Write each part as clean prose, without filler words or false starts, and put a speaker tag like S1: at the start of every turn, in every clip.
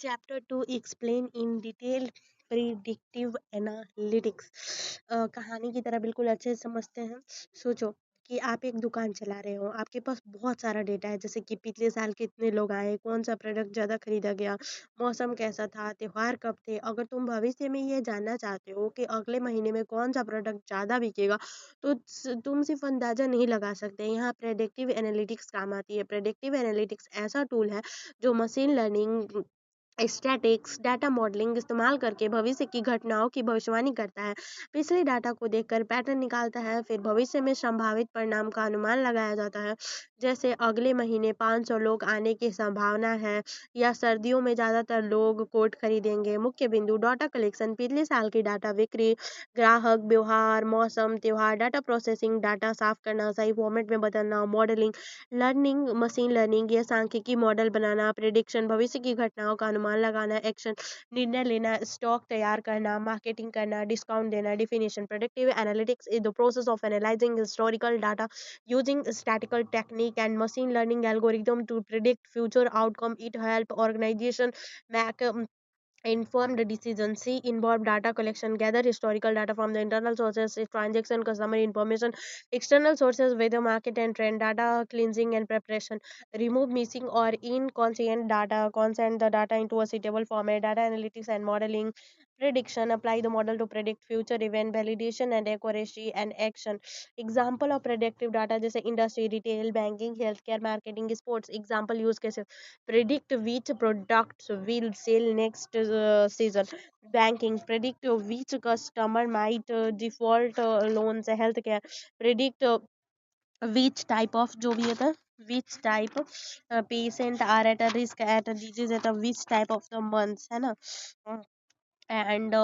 S1: Chapter 2 explain in detail predictive analytics. कहानी की तरह बिल्कुल अच्छे से समझते हैं। सोचो कि आप एक दुकान चला रहे हो, आपके पास बहुत सारा डेटा है, जैसे कि पिछले साल कितने लोग आए, कौन सा प्रोडक्ट ज़्यादा खरीदा गया, मौसम कैसा था, त्योहार कब थे। अगर तुम भविष्य में ये जानना चाहते हो कि अगले महीने में कौन सा प्रोडक्ट ज़्यादा बिकेगा, तो तुम सिर्फ अंदाज़ा नहीं लगा सकते। यहाँ प्रेडिक्टिव एनालिटिक्स काम आती है। प्रेडिक्टिव एनालिटिक्स ऐसा टूल है जो machine learning, statics, data modelling इस्तेमाल करके भविष्य की घटनाओं की भविष्यवाणी करता है। पिछले डाटा को देखकर पैटर्न निकालता है, फिर भविष्य में संभावित परिणाम का अनुमान लगाया जाता है। जैसे अगले महीने 500 लोग आने की संभावना है, या सर्दियों में ज़्यादातर लोग कोट खरीदेंगे। मुख्य बिंदु: डाटा कलेक्शन, पिछले साल की डाटा, बिक्री, ग्राहक व्यवहार, मौसम, त्योहार, डाटा प्रोसेसिंग, डाटा साफ करना, सही फॉर्मेट में बदलना, मॉडलिंग, लर्निंग, मशीन लर्निंग या सांख्यिकी मॉडल बनाना, प्रिडिक्शन, भविष्य की घटनाओं का अनुमान लगाना, एक्शन, निर्णय लेना, स्टॉक तैयार करना, मार्केटिंग करना, डिस्काउंट देना। Definition: predictive analytics is the process of analysing historical data using statistical technique and machine learning algorithm to predict future outcome. It help organization make informed decision. C, involve data collection, gather historical data from the internal sources, transaction, customer information, external sources, weather, market and trend, data cleansing and preparation, remove missing or inconsistent data, consent the data into a suitable format, data analytics and modeling, prediction, apply the model to predict future event, validation and accuracy and action. Example of predictive data जैसे industry, retail, banking, healthcare, marketing, sports. Example use cases: predict which products will sell next season. Banking: predict which customer might default loans. Healthcare: predict which type of जो भी होता है, which type patient are at a risk at a disease at a which type of the months, है ना। And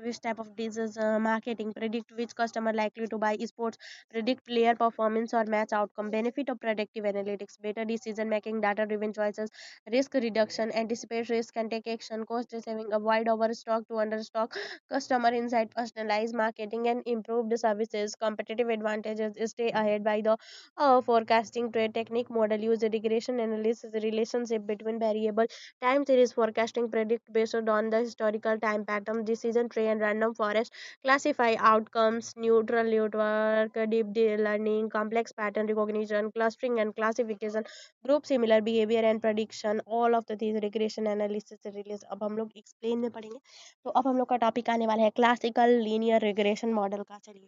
S1: which type of disease. Marketing: predict which customer likely to buy. Sports: predict player performance or match outcome. Benefit of predictive analytics: better decision making, data driven choices, risk reduction, anticipate risk and take action, cost saving, avoid overstock to understock, customer insight, personalized marketing and improved services. Competitive advantages: stay ahead by the forecasting trade technique model, use regression analysis, relationship between variable, time series forecasting, predict based on the historical time pattern, decision tree and random forest, classify outcomes, neutral network, learning, complex pattern recognition, clustering and classification, group similar behavior and prediction, all of the these regression analysis release। अब हम लोग explain में पढ़ेंगे। तो अब हम लोग का टॉपिक आने वाला है क्लासिकल लीनियर रिग्रेशन मॉडल का। चलिए,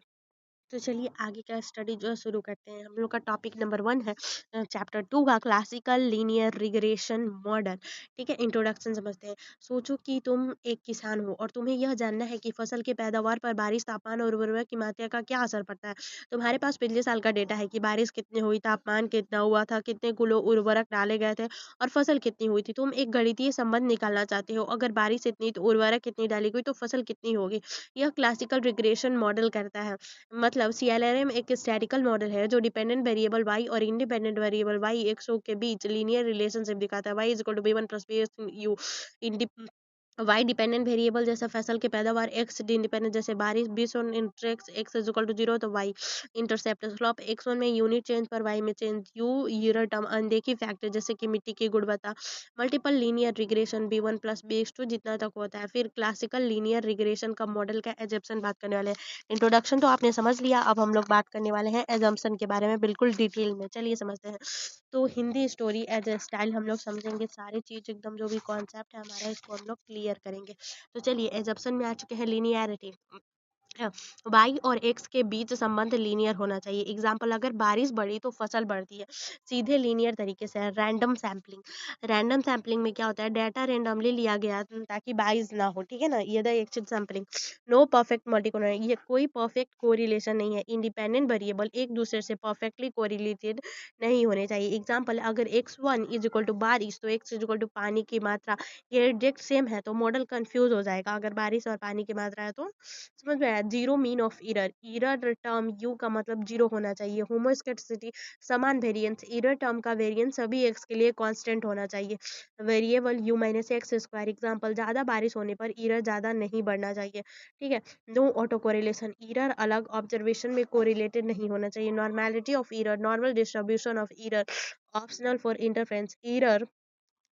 S1: तो चलिए आगे का स्टडी जो है शुरू करते हैं। हम लोग का टॉपिक नंबर 1 है चैप्टर 2 का क्लासिकल लीनियर रिग्रेशन मॉडल। ठीक है, इंट्रोडक्शन समझते हैं। सोचो कि तुम एक किसान हो और तुम्हें यह जानना है कि फसल के पैदावार पर बारिश, तापमान और उर्वरक की मात्रा का क्या असर पड़ता है। तुम्हारे पास पिछले साल का डेटा है कि बारिश कितनी हुई, तापमान कितना हुआ था, कितने किलो उर्वरक डाले गए थे और फसल कितनी हुई थी। तुम एक गणितीय संबंध निकालना चाहते हो, अगर बारिश इतनी तो उर्वरक कितनी डाली गई तो फसल कितनी होगी। यह क्लासिकल रिग्रेशन मॉडल करता है। मतलब सीएलआरएम एक स्टैटिकल मॉडल है जो डिपेंडेंट वेरिएबल y और इंडिपेंडेंट वेरिएबल y एक्सो के बीच लीनियर रिलेशनशिप दिखाता है। y is equal to b1 plus b U. Y dependent variable जैसे फसल के पैदावार, एक्स इंडिपेंडेंट जैसे बारिश, बीस ऑन इंटरेक्स एक्स इज इक्वल टू 0 तो Y intercept slope, X one में यूनिट चेंज पर वाई में चेंज, यू ईयर टर्म अनदेखी फैक्टर जैसे कि मिट्टी की गुणवत्ता। Multiple linear regression b1 plus b2 जितना तक होता है। फिर क्लासिकल लीनियर रिग्रेशन का मॉडल का एजम्पशन बात करने वाले हैं। इंट्रोडक्शन तो आपने समझ लिया, अब हम लोग बात करने वाले हैं एजम्पशन के बारे में बिल्कुल डिटेल में। चलिए समझते हैं। तो Hindi story as a style हम लोग समझेंगे, सारी चीज़ एकदम जो भी कॉन्सेप्ट है हमारा इसको हम लोग क्लियर करेंगे। तो चलिए, एजप्शन में आ चुके हैं लीनियरिटी। वाई और एक्स के बीच संबंध लीनियर होना चाहिए। एग्जाम्पल, अगर बारिश बढ़ी तो फसल बढ़ती है। सीधे लीनियर तरीके से। रैंडम सैम्पलिंग, रैंडम सैम्पलिंग में क्या होता है, डाटा रैंडमली लिया गया ताकि बाइस ना हो। ठीक है ना, ये the exit sampling. No perfect multicore, ये कोई परफेक्ट कोरिलेशन नहीं है। इंडिपेंडेंट वेरिएबल एक दूसरे से परफेक्टली कोरिलेटेड नहीं होने चाहिए। एग्जाम्पल, अगर x1 इज इक्वल टू बारिश तो x इज इक्वल टू पानी की मात्रा, ये एग्जैक्ट सेम है तो मॉडल कंफ्यूज हो जाएगा। अगर बारिश और पानी की मात्रा है तो समझ में आया। Zero mean of error, error term you का मतलब जीरो होना चाहिए। होमोस्कैटिसिटी, समान वेरिएंस, एरर टर्म का वेरिएंस सभी एक्स के लिए कांस्टेंट होना चाहिए। Variable you minus x square. Example, ज़्यादा बारिश होने पर एरर ज़्यादा नहीं बढ़ना चाहिए। ठीक है। नो ऑटो कोरिलेशन, एरर अलग ऑब्जर्वेशन में कोरिलेटेड नहीं होना चाहिए। Normality of error, normal distribution of error, optional for interference. Error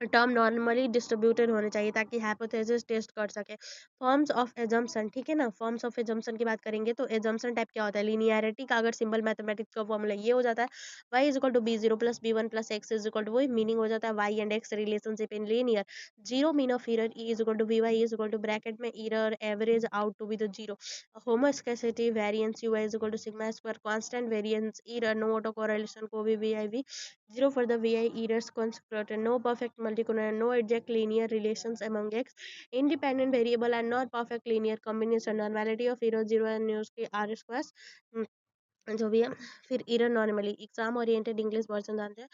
S1: term normally distributed होने चाहिए ताकि हाइपोथेसिस टेस्ट कर सके। फॉर्म्स ऑफ एजम्पशन, ठीक है ना, फॉर्म्स ऑफ एजम्पशन की बात करेंगे तो एजम्पशन टाइप क्या होता है, लीनियरिटी का अगर सिंपल मैथमेटिक्स का फॉर्मूला ये हो जाता है, y is equal to B zero plus B one plus X is equal to, वही मीनिंग हो जाता है y and x relationship in linear. Zero mean of error e is equal to V Y is equal to bracket में error average out to be the zero. Homoscedasticity variance U is equal to sigma square constant variance error no auto correlation को भी V I V zero for the VI errors constructed, no perfect multicollinear, no exact linear relations among X, independent variable and not perfect linear combination, normality of error zero and news के R squares, जो भी है। फिर error normally exam oriented English version जानते हैं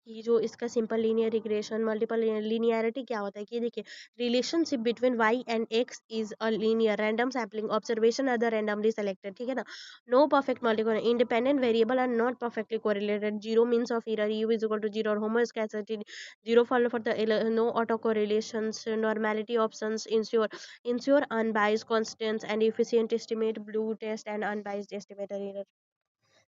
S1: कि जो इसका simple linear regression multiple linearity क्या होता है कि देखिए relationship between Y and X is a linear random sampling observation other randomly selected, ठीक है ना। No perfect multiple independent variable are not perfectly correlated, zero means of error U is equal to zero और homoscedasticity zero follow for the no auto correlations normality options ensure unbiased constants and efficient estimate blue test and unbiased estimator error.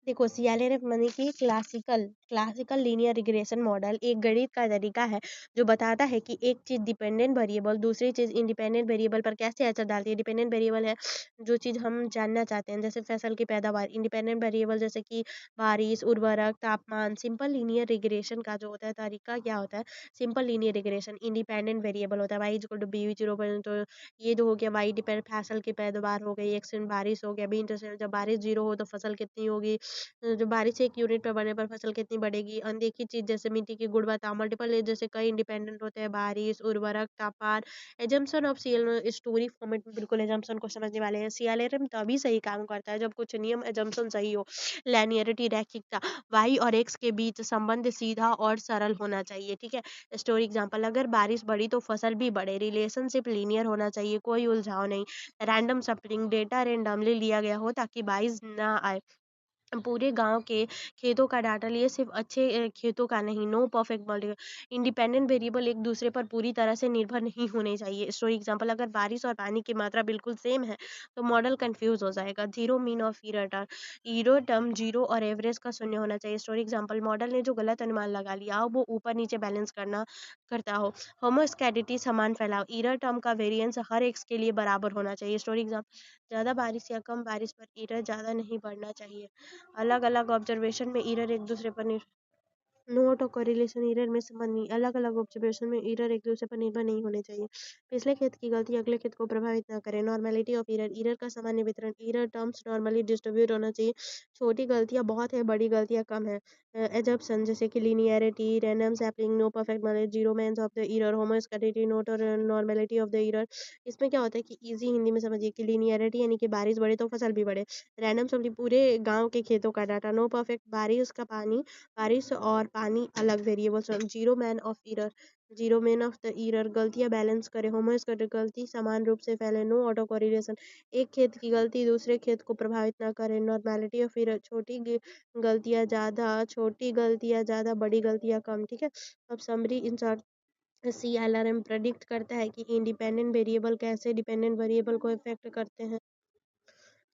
S1: देखो CLRF माने कि classical classical linear regression model एक गणित का तरीका है जो बताता है कि एक चीज डिपेंडेंट वेरिएबल दूसरी चीज इंडिपेंडेंट वेरिएबल पर कैसे असर डालती है। डिपेंडेंट वेरिएबल है जो चीज हम जानना चाहते हैं, जैसे फसल की पैदावार। इंडिपेंडेंट वेरिएबल जैसे कि बारिश, उर्वरक, तापमान। सिंपल लीनियर रिग्रेशन का जो होता है तरीका क्या होता है, simple linear regression independent variable होता है Y equal to B zero, तो ये जो हो गया वाई डिपेंड फसल की पैदावार हो गई, एक्स बारिश हो गया, बी इंटरसेप्ट जब बारिश जीरो हो तो फसल कितनी होगी, जो बारिश एक यूनिट पे बढ़ने पर फसल कितनी बढ़ेगी। अनदेखी चीज जैसे मिट्टी की गुणवत्ता मल्टीपल जैसे कई इंडिपेंडेंट होते हैं, बारिश, उर्वरक, तापमान। Assumption of CL story format में बिल्कुल एजम्पशन को समझने वाले हैं। सीएलआरएम तभी सही काम करता है जब कुछ नियम एजम्पशन सही हो। लैनियरिटी रैखिकता, वाई और एक्स के बीच संबंध सीधा और सरल होना चाहिए, ठीक है। स्टोरी एग्जांपल, अगर बारिश बढ़ी तो फसल भी बढ़े, रिलेशनशिप लीनियर होना चाहिए, कोई उलझाव नहीं। रैंडम सैम्पलिंग, डेटा रेंडमली लिया गया हो ताकि बाइस ना आए। पूरे गांव के खेतों का डाटा लिए, सिर्फ अच्छे खेतों का नहीं। No perfect multi independent variable एक दूसरे पर पूरी तरह से निर्भर नहीं होने चाहिए। स्टोरी एग्जांपल, अगर बारिश और पानी की मात्रा बिल्कुल सेम है तो मॉडल कंफ्यूज हो जाएगा। Zero mean of error term zero और एवरेज का शून्य होना चाहिए। स्टोरी एग्जांपल, मॉडल ने जो गलत अनुमान लगा लिया हो वो ऊपर नीचे बैलेंस करता हो। होमोस्कैडिटी समान फैलाव, ईरर टर्म का वेरिएंस हर एक के लिए बराबर होना चाहिए। स्टोरी एग्जांपल, ज़्यादा बारिश या कम बारिश पर ईरर ज़्यादा नहीं बढ़ना चाहिए। अलग-अलग ऑब्जर्वेशन में एरर एक दूसरे पर नो ऑटो कोरिलेशन एरर में संबंध नहीं। अलग-अलग ऑब्जर्वेशन में एरर एक दूसरे पर निर्भर नहीं होने चाहिए। पिछले खेत की गलती अगले खेत को प्रभावित ना करे। नॉर्मेलिटी ऑफ एरर, एरर का सामान्य वितरण, एरर टर्म्स नॉर्मली डिस्ट्रीब्यूट होना चाहिए। छोटी गलतियां बहुत है, बड़ी गलतियां कम है। एजम्पशन जैसे कि linearity, random sampling, no perfect knowledge, zero means of the error, होमोस्कैटिटी, नोट और नॉर्मेलिटी ऑफ द एरर। इसमें क्या होता है कि इजी हिंदी में समझिए कि लीनियरिटी यानी कि बारिश बढ़े तो फसल भी बढ़े। रैंडम सैम्पलिंग पूरे गांव के खेतों का डाटा। नो परफेक्ट बारिश और पानी अलग variables. Zero mean of error, zero mean of the error, गलतियां बैलेंस करें। होमोस्कैटिक, गलती समान रूप से फैले। नो ऑटो कोरिलेशन, एक खेत की गलती दूसरे खेत को प्रभावित ना करे। नॉर्मेलिटी ऑफ एरर, छोटी गलतियां ज्यादा, बड़ी गलतियां कम, ठीक है। अब समरी इंसर्ट। सीएलआरएम प्रेडिक्ट करता है कि इंडिपेंडेंट वेरिएबल कैसे डिपेंडेंट वेरिएबल को इफेक्ट करते हैं।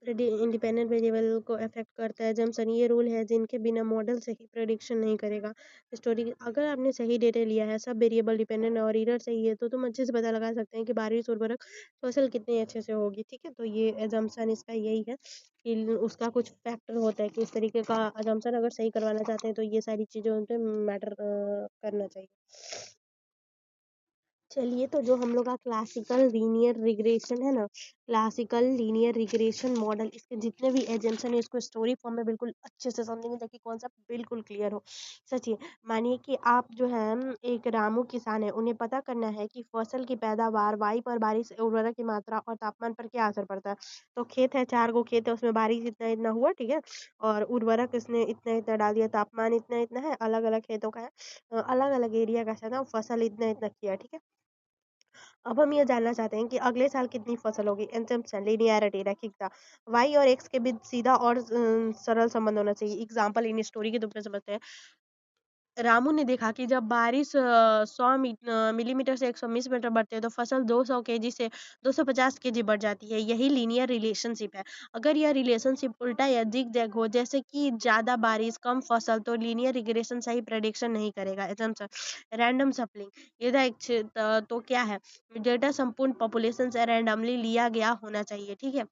S1: इंडिपेंडेंट वेरिएबल को अफेक्ट करता है जमसन, ये रूल है जिनके बिना मॉडल सही प्रेडिक्शन नहीं करेगा। स्टोरी, अगर आपने सही डेटा लिया है, सब वेरिएबल डिपेंडेंट और एरर सही है तो तुम अच्छे से पता लगा सकते हैं कि बारिश उर्वरक फसल कितनी अच्छे से होगी, ठीक है। तो ये एजम्पशन इसका यही है कि उसका कुछ फैक्टर होता है कि इस तरीके का एजम्पशन अगर सही करवाना चाहते हैं तो ये सारी चीज़ें उन पे मैटर करना चाहिए। चलिए, तो जो हम लोग का क्लासिकल लीनियर रिग्रेशन है ना, क्लासिकल लीनियर रिग्रेशन मॉडल, इसके जितने भी एजम्पशन है इसको स्टोरी फॉर्म में बिल्कुल अच्छे से समझेंगे ताकि कॉन्सेप्ट बिल्कुल क्लियर हो। सचिए, मानिए कि आप जो है एक रामू किसान है, उन्हें पता करना है कि फसल की पैदावार वायु पर, बारिश, उर्वरक की मात्रा और तापमान पर क्या असर पड़ता है। तो खेत है, 4 गो खेत है, उसमें बारिश इतना इतना हुआ, ठीक है, और उर्वरक इसने इतना इतना डाल दिया, तापमान इतना इतना है, अलग अलग खेतों का है, अलग अलग एरिया का है ना, फसल इतना इतना किया, ठीक है। अब हम ये जानना चाहते हैं कि अगले साल कितनी फसल होगी। एंसेम्पशन, लीनियरिटी, रैखिकता, वाई और एक्स के बीच सीधा और सरल संबंध होना चाहिए। एग्जाम्पल इन स्टोरी के रूप में समझते हैं। रामू ने देखा कि जब बारिश 100 मिलीमीटर से 120 मीटर बढ़ते हैं तो फसल 200 केजी से 250 केजी बढ़ जाती है। यही लीनियर रिलेशनशिप है। अगर यह रिलेशनशिप उल्टा या जिग जैग हो, जैसे कि ज्यादा बारिश कम फसल, तो लीनियर रिग्रेशन सही प्रेडिक्शन नहीं करेगा। Example random sampling. यदि तो क्या है, डेटा संपूर्ण पॉपुलेशन से रैंडमली लिया गया होना चाहिए। ठीक है।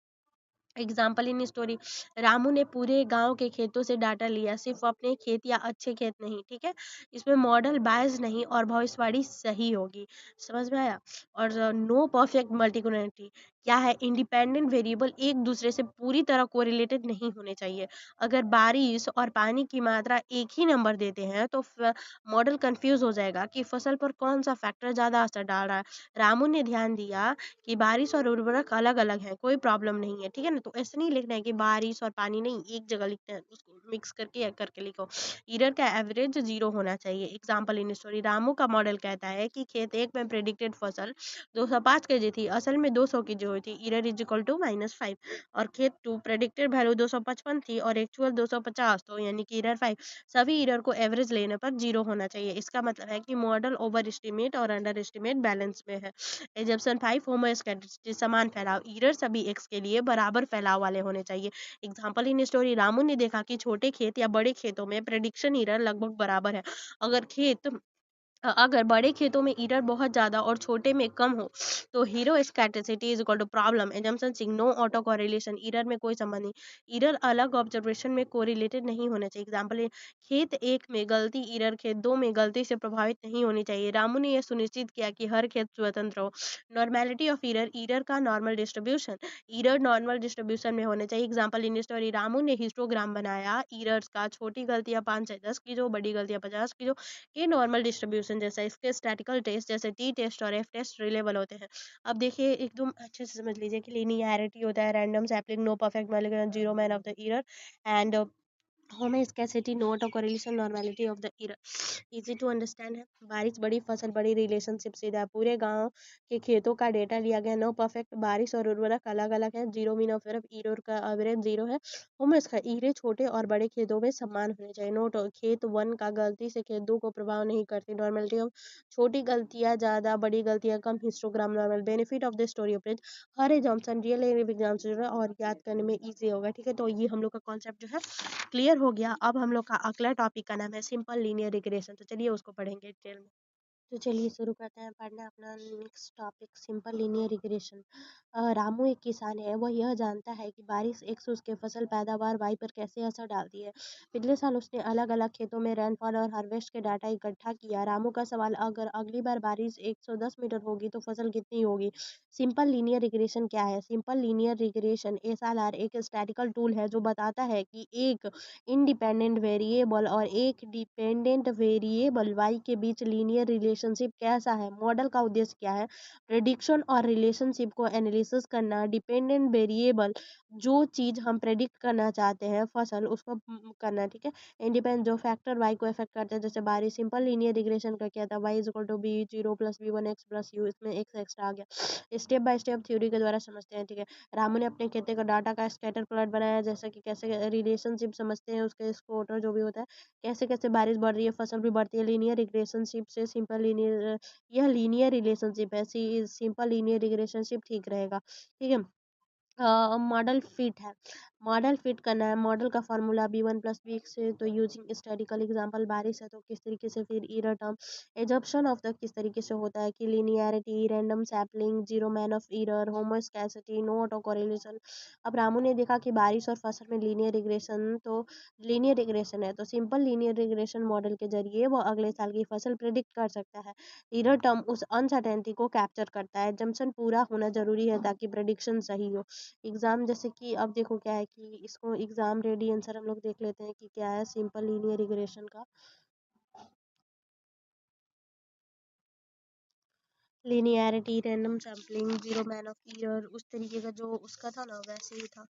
S1: एग्जाम्पल इन स्टोरी, रामू ने पूरे गांव के खेतों से डाटा लिया, सिर्फ अपने खेत या अच्छे खेत नहीं। ठीक है। इसमें मॉडल बायस नहीं और भविष्यवाणी सही होगी। समझ में आया। और नो परफेक्ट मल्टीकुलरिटी क्या है, इंडिपेंडेंट वेरिएबल एक दूसरे से पूरी तरह कोरिलेटेड नहीं होने चाहिए। अगर बारिश और पानी की मात्रा एक ही नंबर देते हैं तो मॉडल कंफ्यूज हो जाएगा कि फसल पर कौन सा फैक्टर ज्यादा असर डाल रहा है। रामू ने ध्यान दिया कि बारिश और उर्वरक अलग-अलग हैं, कोई प्रॉब्लम नहीं है। ठीक है ना? तो ऐसे नहीं लिखना है कि बारिश और पानी नहीं, एक जगह लिखते हैं, उसको मिक्स करके या करके लिखो। ईरर का एवरेज 0 होना चाहिए। एग्जांपल इन स्टोरी, रामू का मॉडल कहता है कि खेत 1 में प्रेडिक्टेड फसल 205 केजी थी, असल में 200 केजी हुई थी। Error is equal to -5। और खेत 2 प्रेडिक्टेड वैल्यू 255 थी और एक्चुअल 250, तो यानी कि ईरर 5। सभी ईरर को एवरेज लेने पर 0 होना चाहिए। इसका मतलब है कि मॉडल ओवर एस्टिमेट और अंडर एस्टिमेट बैलेंस में है। एजम्पशन 5, होमोस्कैटिसिटी समान फैलाव, ईरर सभी एक्स के लिए बराबर फैलाव वाले होने चाहिए। एग्जाम्पल इन स्टोरी, रामू ने देखा कि छोटे खेत या बड़े खेतों में प्रेडिक्शन ईरर लगभग बराबर है। अगर बड़े खेतों में ईरर बहुत ज्यादा और छोटे में कम हो तो heteroscedasticity is equal to problem. Assumption सिंह, नो ऑटो कोरिलेशन, ईरर में कोई संबंध नहीं। ईरर अलग ऑब्जर्वेशन में कोरिलेटेड नहीं होना चाहिए। एग्जाम्पल, खेत 1 में गलती ईरर खेत 2 में गलती से प्रभावित नहीं होनी चाहिए। रामू ने यह सुनिश्चित किया कि हर खेत स्वतंत्र हो। नॉर्मेलिटी ऑफ ईरर, ईरर का normal distribution, error normal distribution में होने चाहिए। एग्जाम्पल इन स्टोरी, रामू ने हिस्टोग्राम बनाया ईरर्स का, छोटी गलतियां 5 से 10 की जो, बड़ी गलतियां 50 की जो, ये नॉर्मल डिस्ट्रीब्यूशन जैसा। इसके स्टैटिकल टेस्ट जैसे टी टेस्ट और एफ टेस्ट रिलेबल होते हैं। अब देखिए एकदम अच्छे से समझ लीजिए कि लीनियरिटी होता है, random sampling, no perfect multiplication, zero mean of the error, and homoscedasticity, no auto correlation, normality of the error. Easy to understand है। बारिश बड़ी फसल बड़ी रिलेशनशिप सीधा है। पूरे गांव के खेतों का डेटा लिया गया। नो परफेक्ट, बारिश और उर्वरक अलग अलग है। Zero mean of error, error का एवरेज 0 है। होम इसका ईरे छोटे और बड़े खेतों में समान होने चाहिए। नोट, खेत 1 का गलती से खेत 2 को प्रभाव नहीं करती। नॉर्मेलिटी ऑफ, छोटी गलतियां ज्यादा, बड़ी गलतियां कम। Histogram normal. Benefit of the story of, हर एग्जाम्पल रियल एग्जाम्पल और याद करने में ईजी होगा। ठीक है। तो ये हम लोग का कॉन्सेप्ट जो है क्लियर हो गया। अब हम लोग का अगला टॉपिक का नाम है सिंपल लीनियर रिग्रेशन। तो चलिए उसको पढ़ेंगे डिटेल में। तो चलिए शुरू करते हैं पढ़ना अपना next topic, simple linear regression. Ramu एक किसान है, वह यह जानता है कि बारिश एक से उसके फसल पैदावार वाई पर कैसे असर डालती है। पिछले साल उसने अलग अलग खेतों में रेनफॉल और हार्वेस्ट के डाटा इकट्ठा किया। रामू का सवाल, अगर अगली बार बारिश 110 मीटर होगी तो फसल कितनी होगी। सिंपल लीनियर रिग्रेशन क्या है। सिंपल लीनियर रिग्रेशन एसएलआर एक स्टैटिकल टूल है जो बताता है कि एक इंडिपेंडेंट वेरिएबल और एक डिपेंडेंट वेरिएबल y के बीच लीनियर रिलेशनशिप कैसा है। मॉडल का उद्देश्य क्या है, प्रेडिक्शन और रिलेशनशिप को एनालिसिस करना। डिपेंडेंट वेरिएबल, जो चीज हम प्रेडिक्ट करना चाहते हैं फसल, उसको करना। ठीक है। इंडिपेंडेंट, जो फैक्टर y को अफेक्ट करते हैं, जैसे बारिश। सिंपल लीनियर रिग्रेशन का क्या था, y is equal to B zero plus B one X plus U, इसमें एक्स एक्स्ट्रा आ गया। स्टेप बाय स्टेप थ्योरी के द्वारा समझते हैं। ठीक है। रामू ने अपने खेते का डाटा का स्कैटर प्लॉट बनाया, जैसे कि कैसे रिलेशनशिप समझते हैं उसके, स्कोटर जो भी होता है, कैसे कैसे बारिश बढ़ रही है फसल भी बढ़ती है। लीनियर रिलेशनशिप से सिंपल लीनियर, यह लीनियर रिलेशनशिप है, सिंपल लीनियर रिलेशनशिप ठीक रहेगा। ठीक है। मॉडल फिट है, मॉडल फिट करना है। मॉडल का फॉर्मूला b1 + b से, तो यूजिंग स्टैटिकल एग्जांपल बारिश है तो किस तरीके से, फिर error term. Assumption of the किस तरीके से होता है कि linearity, random sampling, zero mean of error, homoscedasticity, no auto correlation. अब रामू ने देखा कि बारिश और फसल में लीनियर रिग्रेशन, तो लीनियर रिग्रेशन है तो सिंपल लीनियर रिग्रेशन मॉडल के जरिए वो अगले साल की फसल प्रिडिक्ट कर सकता है। ईरर टर्म उस अनसर्टेनिटी को कैप्चर करता है। जम्पशन पूरा होना जरूरी है ताकि प्रेडिक्शन सही हो। एग्जाम, जैसे कि अब देखो क्या है कि इसको एग्जाम रेडी आंसर हम लोग देख लेते हैं कि क्या है सिंपल लीनियर रिग्रेशन का। Linearity, random sampling, zero mean of year, उस तरीके का जो उसका था ना वैसे ही था,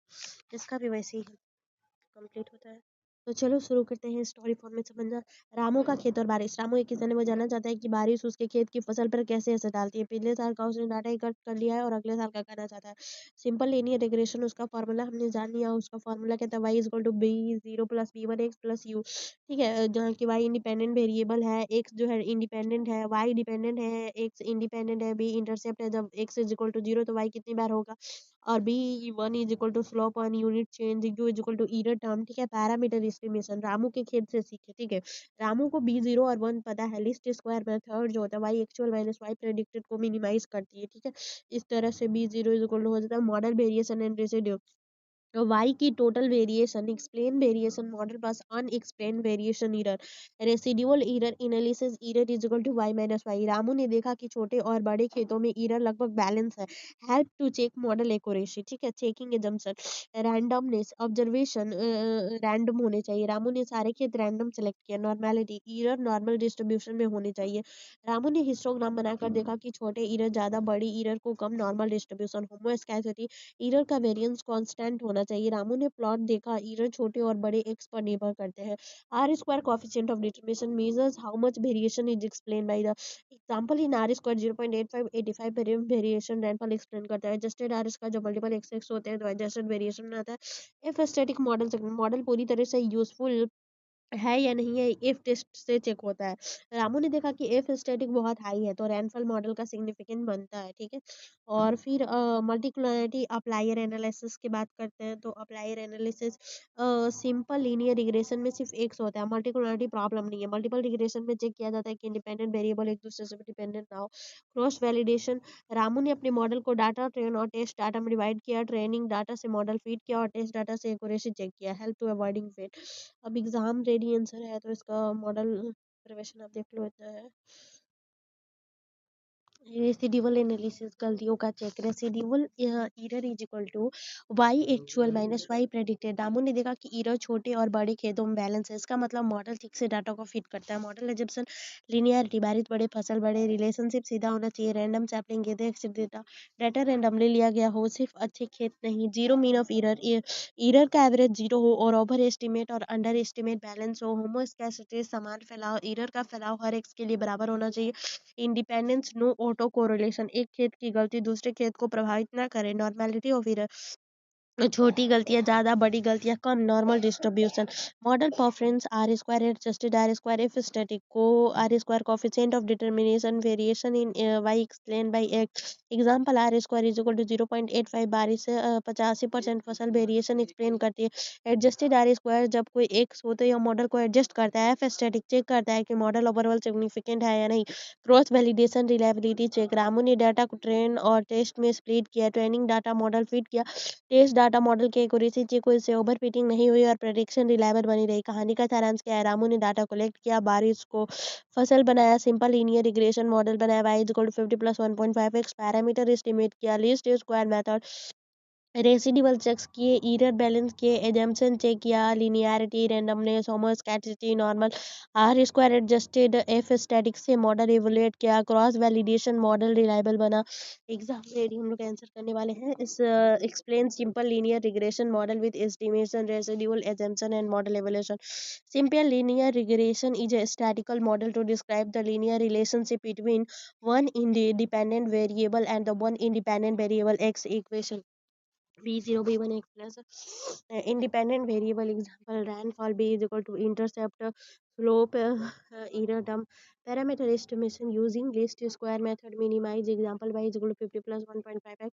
S1: इसका भी वैसे ही कंप्लीट होता है। तो चलो शुरू करते हैं स्टोरी फॉर्म में समझना। रामू का खेत और बारिश। रामू एक किसान है, वो जानना चाहता है कि बारिश उसके खेत की फसल पर कैसे असर डालती है। पिछले साल का उसने डाटा एकत्र कर लिया है और अगले साल का करना चाहता है। सिंपल लीनियर रिग्रेशन उसका फॉर्मूला हमने जान लिया। उसका फॉर्मूला कहता है Y is equal to B zero plus B one X plus U. ठीक है, जहाँ की वाई इंडिपेंडेंट वेरिएबल है, एक्स जो है इंडिपेंडेंट है, वाई डिपेंडेंट है, एक्स इंडिपेंडेंट है, बी इंटरसेप्ट है। जब X is equal to zero तो वाई कितनी बार होगा, और B one is equal to slope on unit change, U is equal to error term. ठीक है, पैरामीटर एस्टिमेशन रामू के खेत से सीखे। ठीक है, रामू को बी जीरो और वन पता है। लिस्ट स्क्वायर मेथड जो होता है Y actual minus Y predicted को मिनिमाइज करती है। ठीक है, इस तरह से B zero is equal to हो जाता है model variation and residue. Y की total variation, explained variation model पास unexplained variation error, residual error analysis error is equal to Y minus Y. Ramu ने देखा कि छोटे और बड़े खेतों में एरर लगभग बैलेंस है। Help to check model accuracy. ठीक है, checking assumption, randomness observation random होने चाहिए। रामू ने सारे खेत रैंडम सेलेक्ट किया। नॉर्मेलिटी, एरर नॉर्मल डिस्ट्रीब्यूशन में होने चाहिए। रामू ने हिस्टोग्राम बनाकर देखा कि छोटे एरर ज्यादा, बड़ी एरर को कम। नॉर्मल डिस्ट्रीब्यूशन, होमोस्कैसिटी, एरर का वेरिएंस कांस्टेंट होना चाहिए। रामू ने प्लॉट देखा, एरर छोटे और बड़े एक्स पर निर्भर करते हैं। R square coefficient of determination measures how much variation is explain by the example in R square 0.8585 variation rainfall explain करता है। एडजस्टेड आर का जो मल्टीपल एक्स एक्स होते हैं तो एडजस्टेड वेरिएशन आता है। इफ स्टैटिक मॉडल मॉडल पूरी तरह से यूजफुल है या नहीं है, इफ टेस्ट से चेक होता है। रामू ने देखा कि इफ स्टैटिक बहुत हाई है तो रैनफॉल मॉडल का सिग्निफिकेंट बनता है। ठीक है, और फिर मल्टीकुलरिटी अप्लायर एनालिसिस की बात करते हैं। तो applier analysis simple linear regression में सिर्फ एक होता है, मल्टीकुलरिटी प्रॉब्लम नहीं है। मल्टीपल रिग्रेशन में चेक किया जाता है कि इंडिपेंडेंट वेरिएबल एक दूसरे से डिपेंडेंट ना हो। क्रॉस वैलिडेशन, रामू ने अपने मॉडल को डाटा ट्रेन और टेस्ट डाटा में डिवाइड किया। ट्रेनिंग डाटा से मॉडल फीड किया और टेस्ट डाटा से एक्यूरेसी चेक किया। Help to avoiding fail. अब एग्जाम रेडी आंसर है तो इसका मॉडल प्रिपरेशन आप देख लो, इतना है। रेसिड्यूअल एनालिसिस, गलतियों का चेक। Residual error is equal to Y actual minus Y predicted. Ramu ने देखा कि एरर छोटे और बड़े खेतों में बैलेंस है। इसका मतलब मॉडल ठीक से डाटा को फिट करता है। मॉडल एजम्पशन, लिनियरिटी, बारिश बड़े फसल बड़े, रिलेशनशिप सीधा होना चाहिए। रैंडम सैम्पलिंग कहते हैं डेटा डाटा रैंडमली लिया गया हो, सिर्फ अच्छे खेत नहीं। Zero mean of error, error का एवरेज जीरो हो और ओवर एस्टिमेट और अंडर एस्टिमेट बैलेंस हो। होमोस्कैसिटी, समान फैलाव, एरर का फैलाव हर एक्स के लिए बराबर होना चाहिए। इंडिपेंडेंस, नो ऑटो कोरिलेशन, एक खेत की गलती दूसरे खेत को प्रभावित ना करे। नॉर्मेलिटी ऑफ एरर, छोटी गलतियां ज्यादा, बड़ी गलतियां कम। Normal distribution, model performance R square adjusted R square if static को R square coefficient of determination variation in Y explain by X. Example R square is equal to 0.85 बारिश से 85% फसल वेरिएशन एक्सप्लेन करती है। एडजस्टेड आर स्क्वायर, जब कोई x हो तो यह मॉडल को एडजस्ट करता है। एफ स्टैटिक चेक करता है कि मॉडल ओवरऑल सिग्निफिकेंट है या नहीं। Cross validation, reliability check, Ramu ने डाटा को ट्रेन और टेस्ट में स्प्लिट किया। ट्रेनिंग डाटा मॉडल फिट किया। टेस्ट डाटा मॉडल की एक्यूरेसी चेक हुई, इससे ओवर फिटिंग नहीं हुई और प्रेडिक्शन रिलायबल बनी रही। कहानी का सारांश क्या है, रामू ने डाटा कलेक्ट किया, बारिश को फसल बनाया, सिंपल लीनियर रिग्रेशन मॉडल बनाया, Y is equal to 50 plus 1.5x, parameter estimate किया, least square method, residual checks किए, एरर बैलेंस किए, एजम्पशन चेक किया, linearity, randomness, homoscedasticity, normal, R square adjusted, F static से मॉडल इवोल्यूट किया, cross validation, model reliable बना। Exam ready हम लोग answer करने वाले हैं। इस explain simple linear regression model with estimation, residual, assumption and model evolution. Simple linear regression is a statistical model to describe the linear relationship between one independent variable and the one independent variable x equation. B0 B1 x plus independent variable, example rainfall, B is equal to intercept, slope, error term, parameter estimation using least square method, minimize, example y is equal to 50 plus 1.5x,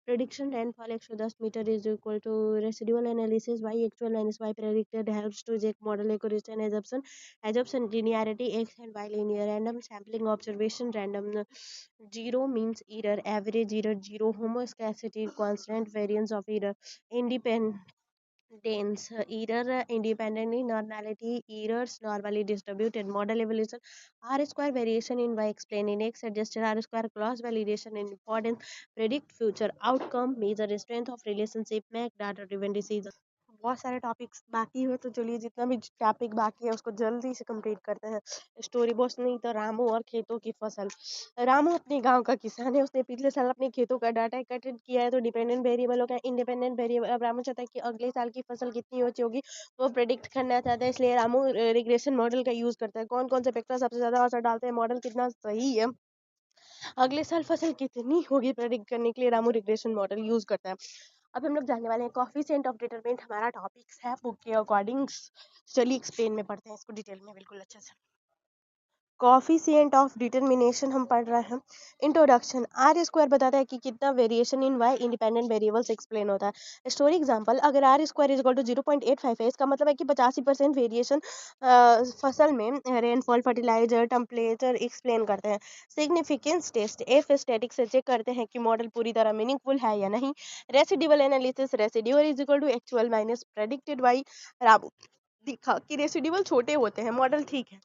S1: prediction rainfall 110 meter is equal to residual analysis, y actual minus y predicted, helps to check model accuracy and assumption linearity, x and y linear, random sampling observation, random. Zero means error, average error zero, homoscedasticity, constant variance of error, independence, error independently, normality, errors normally distributed, model evolution, R square variation in y explained in x, adjusted R square, cross validation in importance, predict future outcome, measure strength of relationship, make data driven decision. बहुत सारे topics बाकी हो, तो चलिए जितना भी topic बाकी है उसको जल्दी से कंप्लीट करते हैं। स्टोरी बॉस नहीं तो रामू और खेतों की फसल। रामू अपने गांव का किसान है, उसने पिछले साल अपने खेतों का डाटा एकत्रित किया है, तो डिपेंडेंट वेरिएबल हो गया इंडिपेंडेंट वेरिएबल। अब रामू चाहता है कि अगले साल की फसल कितनी ऊंची होगी, वो प्रेडिक्ट करना चाहता है, इसलिए रामू रिग्रेशन मॉडल का यूज करता है। कौन कौन से फैक्टर सबसे ज्यादा असर डालते हैं, मॉडल कितना सही है, अगले साल फसल कितनी होगी प्रेडिक्ट करने के लिए रामू रिग्रेशन मॉडल यूज करता है। अब हम लोग जानने वाले हैं कॉफिशिएंट ऑफ डिटरमिनेंट, हमारा टॉपिक्स है बुक के अकॉर्डिंग। चलिए एक्सप्लेन में पढ़ते हैं इसको डिटेल में बिल्कुल अच्छे से। कॉफिशिएंट ऑफ डिटरमिनेशन हम पढ़ रहे हैं। इंट्रोडक्शन, आर स्क्वायर बताता है कि कितना variation in Y independent variables explain होता है। स्टोरी एग्जांपल, अगर R square is equal to 0.85 है, इसका मतलब है कि 85% वेरिएशन फसल में रेनफॉल, फर्टिलाइजर, टेम्परेचर एक्सप्लेन करते हैं। सिग्निफिकेंस टेस्ट, एफ स्टैटिक से चेक करते हैं कि मॉडल पूरी तरह मीनिंगफुल है या नहीं। Residual analysis, residual is equal to actual minus predicted by राबू, दिखा कि रेसिड्यूअल छोटे होते हैं, मॉडल ठीक है।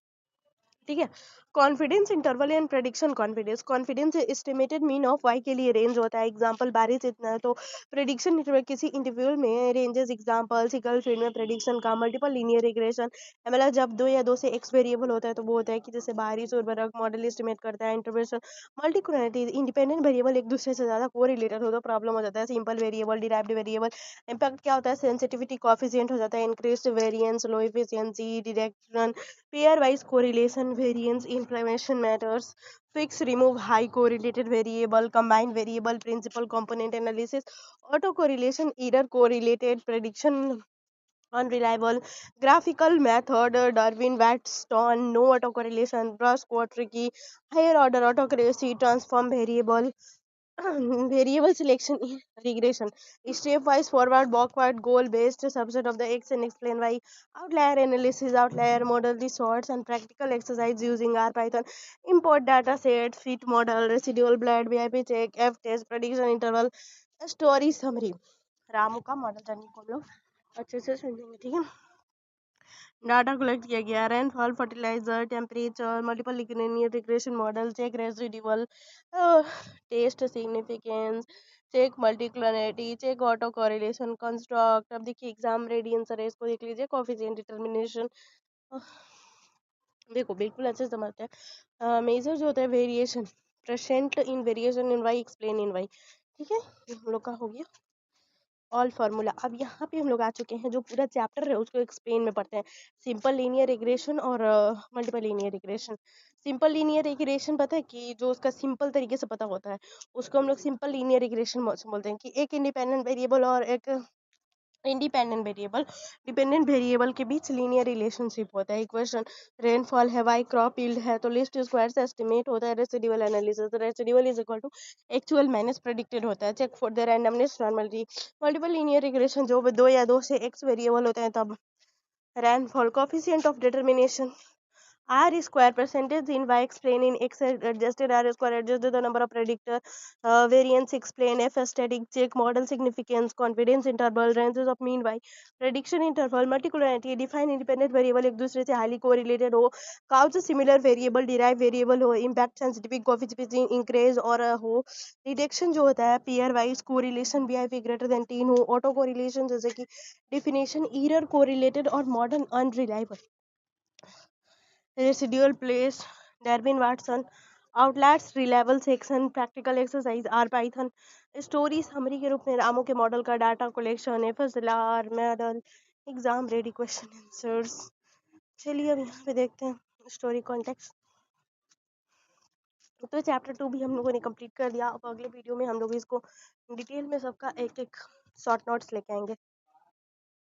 S1: ठीक है। Confidence interval and prediction confidence, confidence estimated mean of Y के लिए रेंज होता है। एग्जांपल, बारिश इतना है, तो प्रेडिक्शन इंटरवल किसी इंटरवल में रेंजेस। एग्जांपल, सिकल फील्ड में प्रेडिक्शन का मल्टीपल लीनियर रिग्रेशन, मतलब जब दो या दो से एक्स वेरिएबल होता है तो वो होता है कि जैसे बारिश और बर्फ, मॉडल एस्टिमेट करता है। इंटरवेशन, मल्टीकुलरिटी, इंडिपेंडेंट वेरिएबल एक दूसरे से ज्यादा को रिलेटेड हो तो प्रॉब्लम हो जाता है। Simple variable, derived variable, impact क्या होता है, सेंसिटिविटी कॉफिशिएंट हो जाता है, increased variance, low efficiency, direction, pair wise correlation, variance information matters, fix remove high correlated variable, combine variable, principal component analysis, autocorrelation, error correlated, prediction unreliable, graphical method, Darwin Watson, no autocorrelation, brush code tricky, higher order autocorrelation, transform variable, variable selection, regression, stepwise forward backward goal based subset of the x and explain why, outlier analysis, outlier model, the sorts and practical exercise using R Python, import data set, fit model, residual blood, VIP check, F test, prediction interval, story summary। Ramu का model journey को हम लोग अच्छे से समझेंगे, ठीक है। Data collect किया गया, rainfall, fertiliser, temperature, multiple linear regression model, check residual, test significance, check multicollinearity, check auto correlation, construct. अब देखिए एग्जाम रेडी आंसर है, इसको देख लीजिए। कॉफिशिएंट डिटरमिनेशन देखो बिल्कुल अच्छे से समझते हैं। मेजर जो होता है variation, present in variation in Y, explain in Y, ठीक है, ये हम लोग का हो गया ऑल फार्मूला। अब यहाँ पे हम लोग आ चुके हैं, जो पूरा चैप्टर है उसको एक्सप्लेन में पढ़ते हैं। सिंपल लीनियर रिग्रेशन और multiple linear regression. Simple linear regression पता है कि जो उसका सिंपल तरीके से पता होता है उसको हम लोग सिंपल लीनियर रिग्रेशन बोलते हैं, कि एक इंडिपेंडेंट वेरिएबल और एक इंडिपेंडेंट वेरिएबल, डिपेंडेंट वेरिएबल के बीच लीनियर रिलेशनशिप होता है। इक्वेशन, रेनफॉल है, वाई क्रॉप यील्ड है, तो लीस्ट स्क्वायर से एस्टिमेट होता है। Residual analysis, residual is equal to actual minus predicted होता है। Check for the randomness, normality. Multiple linear regression, जो दो या दो से एक्स वेरिएबल होते हैं तब। Rainfall, coefficient of determination, R square percentage in Y explain in X adjusted R square adjusted the number of predictor, variance explain F static check model significance, confidence interval, ranges of mean Y, prediction interval, multicollinearity, define independent variable एक दूसरे से highly correlated हो, cause similar variable derive variable हो, impact sensitivity coefficient increase और हो, detection जो होता है pair wise correlation BIP greater than 10 हो, auto correlation जैसे कि definition error correlated और modern unreliable, residual place, Darwin Watson, outliers, reliable section, practical exercise, R Python, story summary के रूप में रामो के मॉडल का data collection, FSLR model, exam ready question answers. चलिए अब यहाँ पे देखते हैं स्टोरी कॉन्टेक्स्ट। तो चैप्टर 2 भी हम लोगों ने कंप्लीट कर दिया। अब अगले वीडियो में हम लोग इसको डिटेल में सबका एक एक शॉर्ट नोट्स लेके आएंगे।